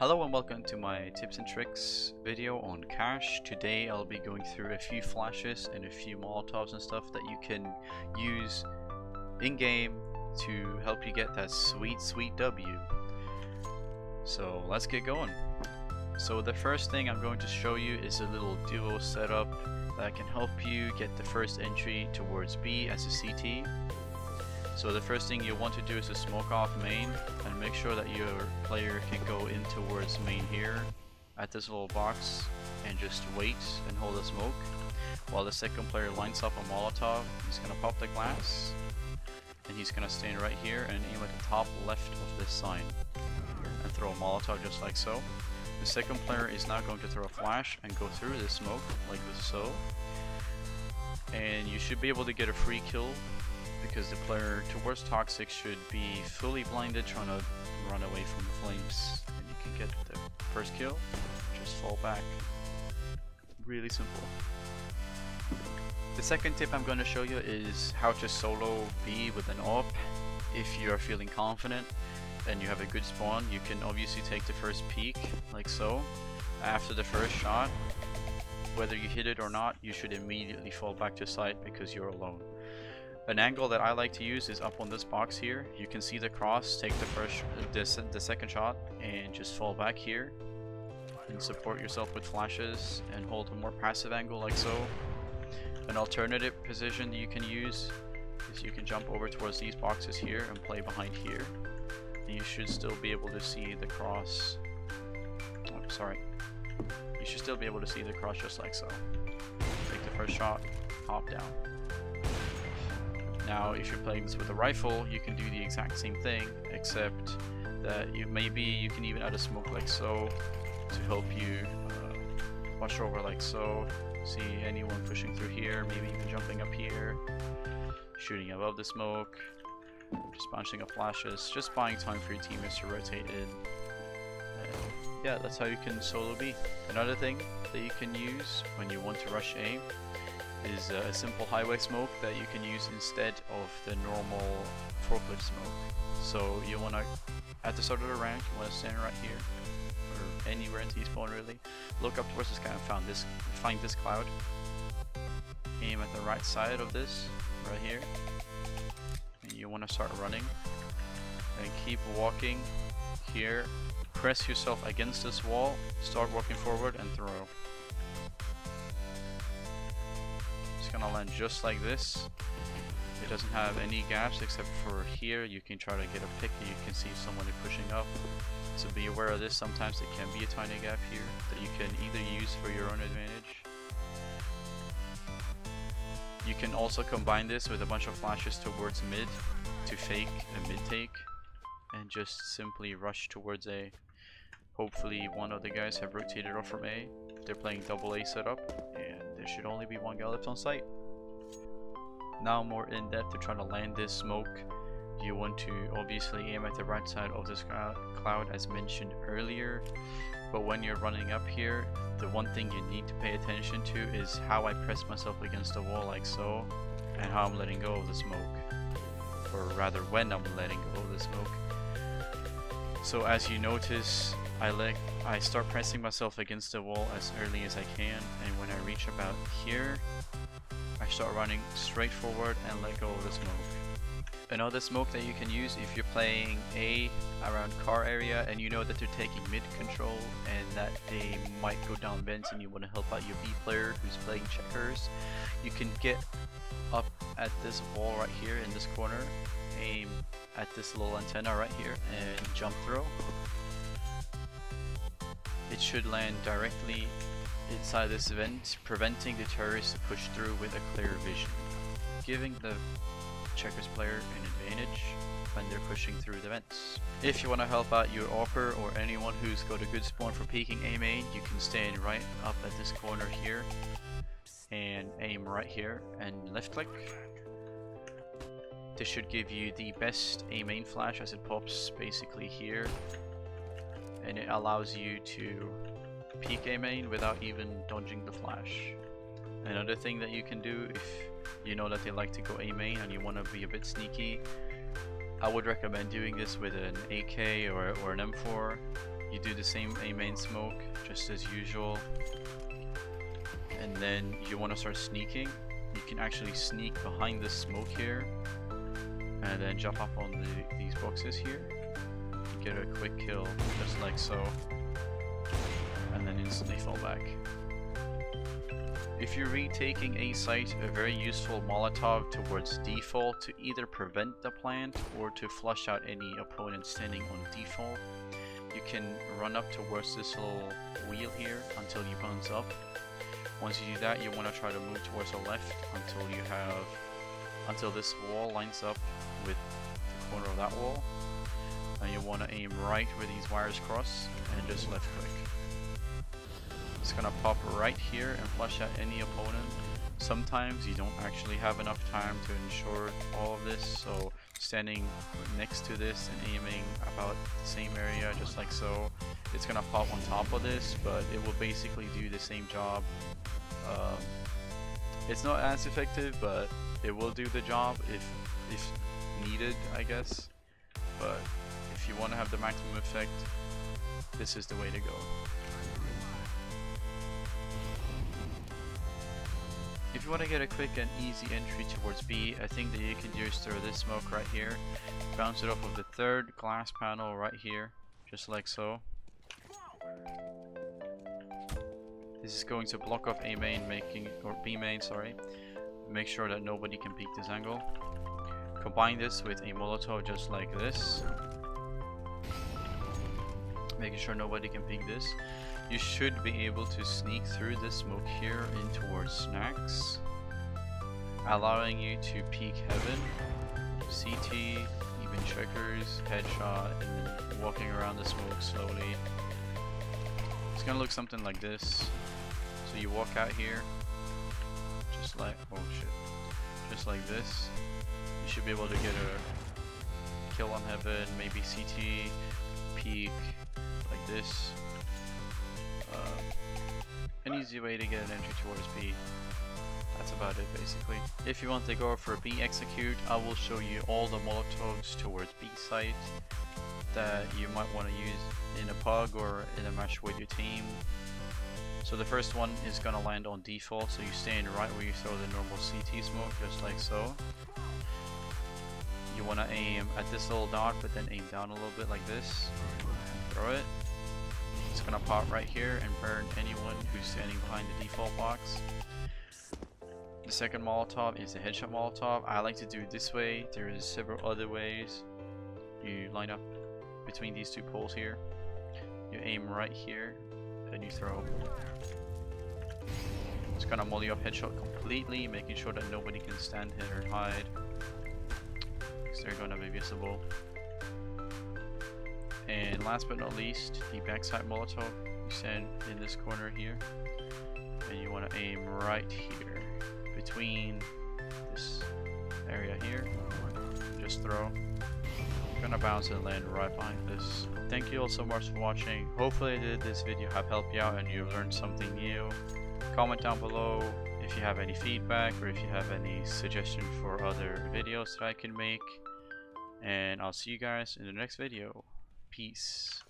Hello and welcome to my tips and tricks video on cache. Today I'll be going through a few flashes and a few molotovs and stuff that you can use in game to help you get that sweet W. So let's get going. So the first thing I'm going to show you is a little duo setup that can help you get the first entry towards B as a CT. So the first thing you want to do is to smoke off main and make sure that your player can go in towards main here at this little box and just wait and hold the smoke while the second player lines up a Molotov. He's gonna pop the glass and he's gonna stand right here and aim at the top left of this sign and throw a Molotov just like so. The second player is now going to throw a flash and go through this smoke like so, and you should be able to get a free kill because the player towards toxic should be fully blinded trying to run away from the flames, and you can get the first kill. Just fall back. Really simple. The second tip I'm going to show you is how to solo B with an AWP. If you are feeling confident and you have a good spawn, you can obviously take the first peek like so. After the first shot, whether you hit it or not, you should immediately fall back to site because you're alone. An angle that I like to use is up on this box here. You can see the cross, take the second shot and just fall back here and support yourself with flashes and hold a more passive angle like so. An alternative position that you can use is you can jump over towards these boxes here and play behind here. And you should still be able to see the cross. Oh, sorry. You should still be able to see the cross just like so. Take the first shot, hop down. Now if you're playing this with a rifle, you can do the exact same thing, except that you can even add a smoke like so to help you watch over like so. See anyone pushing through here, maybe even jumping up here, shooting above the smoke, just bouncing up flashes, just buying time for your teammates to rotate in. And yeah, that's how you can solo B. Another thing that you can use when you want to rush A is a simple highway smoke that you can use instead of the normal forklift smoke. So you want to, at the start of the round, you want to stand right here, or anywhere in T-spawn really, look up towards the sky and find this cloud, aim at the right side of this, right here, and you want to start running, and keep walking here, press yourself against this wall, start walking forward and throw. Gonna land just like this. It doesn't have any gaps except for here. You can try to get a pick and you can see someone pushing up, so be aware of this. Sometimes there can be a tiny gap here that you can either use for your own advantage. You can also combine this with a bunch of flashes towards mid to fake a mid take and just simply rush towards A. Hopefully one of the guys have rotated off from A if they're playing double A setup, and there should only be one guy left on site. Now more in depth, to try to land this smoke, you want to obviously aim at the right side of this cloud as mentioned earlier, but when you're running up here, the one thing you need to pay attention to is how I press myself against the wall like so, and how I'm letting go of the smoke, or rather when I'm letting go of the smoke. So as you notice, I start pressing myself against the wall as early as I can, and when I reach about here, I start running straight forward and let go of the smoke. Another smoke that you can use if you're playing A around car area and you know that they're taking mid control and that they might go down vents and you want to help out your B player who's playing checkers, you can get up at this wall right here in this corner, aim at this little antenna right here and jump throw. It should land directly inside this vent, preventing the terrorists to push through with a clear vision, giving the checkers player an advantage when they're pushing through the vents. If you want to help out your AWPer or anyone who's got a good spawn for peeking A main, you can stand right up at this corner here and aim right here and left click. This should give you the best A main flash as it pops basically here, and it allows you to peek A main without even dodging the flash. Another thing that you can do if you know that they like to go A main and you want to be a bit sneaky, I would recommend doing this with an AK or an M4. You do the same A main smoke just as usual, and then you want to start sneaking. You can actually sneak behind the smoke here and then jump up on these boxes here. You get a quick kill just like so, and then instantly fall back. If you're retaking a site, a very useful Molotov towards default to either prevent the plant or to flush out any opponent standing on default. You can run up towards this little wheel here until you bounce up. Once you do that, you want to try to move towards the left until this wall lines up with the corner of that wall. And you want to aim right where these wires cross and just left click. It's gonna pop right here and flush out any opponent. Sometimes you don't actually have enough time to ensure all of this, so standing next to this and aiming about the same area just like so, it's gonna pop on top of this, but it will basically do the same job. It's not as effective, but it will do the job if needed, I guess. But if you want to have the maximum effect, this is the way to go. If you want to get a quick and easy entry towards B, I think that you can just throw this smoke right here, bounce it off of the third glass panel right here, just like so. This is going to block off A main, or B main, sorry. Make sure that nobody can peek this angle. Combine this with a Molotov just like this, making sure nobody can peek this. You should be able to sneak through this smoke here in towards snacks, allowing you to peek heaven, CT, even checkers, headshot, and then walking around the smoke slowly. It's gonna look something like this. So you walk out here, just like, oh shit, just like this. You should be able to get a kill on heaven, maybe CT, peek, like this. An easy way to get an entry towards B. That's about it basically. If you want to go for a B execute, I will show you all the Molotovs towards B site that you might want to use in a pug or in a match with your team. So the first one is gonna land on default, so you stand right where you throw the normal CT smoke, just like so. You want to aim at this little dot, but then aim down a little bit like this. Throw it. It's gonna pop right here and burn anyone who's standing behind the default box. The second Molotov is a headshot Molotov. I like to do it this way. There is several other ways. You line up between these two poles here. You aim right here and you throw. It's gonna molly up headshot completely, making sure that nobody can stand here or hide, because they're gonna be visible. And last but not least, the backside Molotov. You stand in this corner here, and you want to aim right here, between this area here. Just throw. You're gonna bounce and land right behind this. Thank you all so much for watching. Hopefully this video have helped you out and you've learned something new. Comment down below if you have any feedback or if you have any suggestions for other videos that I can make. And I'll see you guys in the next video. Peace.